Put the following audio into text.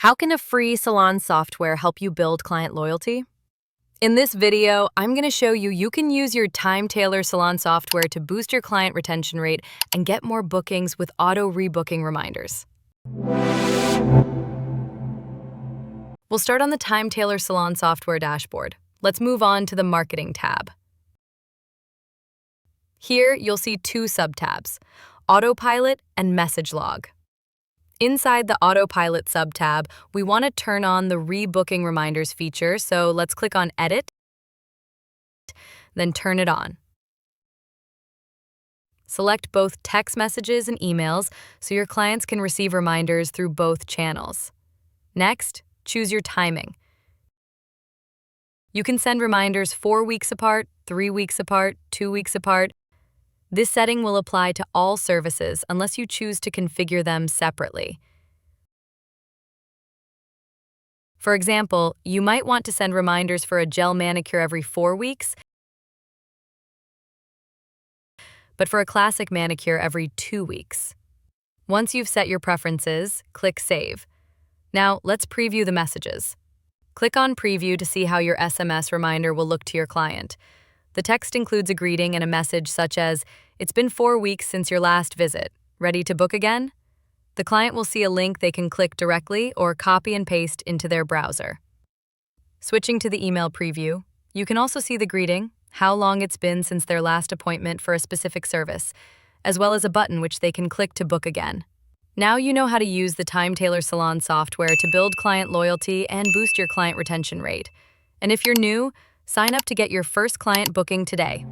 How can a free salon software help you build client loyalty? In this video, I'm going to show you can use your TimeTailor Salon Software to boost your client retention rate and get more bookings with auto rebooking reminders. We'll start on the TimeTailor Salon Software dashboard. Let's move on to the Marketing tab. Here, you'll see two subtabs, Autopilot and Message Log. Inside the Autopilot subtab, we want to turn on the rebooking reminders feature, so let's click on Edit, then turn it on. Select both text messages and emails so your clients can receive reminders through both channels. Next, choose your timing. You can send reminders 4 weeks apart, 3 weeks apart, 2 weeks apart. This setting will apply to all services unless you choose to configure them separately. For example, you might want to send reminders for a gel manicure every 4 weeks, but for a classic manicure every 2 weeks. Once you've set your preferences, click Save. Now, let's preview the messages. Click on Preview to see how your SMS reminder will look to your client. The text includes a greeting and a message such as, "It's been 4 weeks since your last visit. Ready to book again?" The client will see a link they can click directly or copy and paste into their browser. Switching to the email preview, you can also see the greeting, how long it's been since their last appointment for a specific service, as well as a button which they can click to book again. Now you know how to use the TimeTailor Salon software to build client loyalty and boost your client retention rate. And if you're new, sign up to get your first client booking today.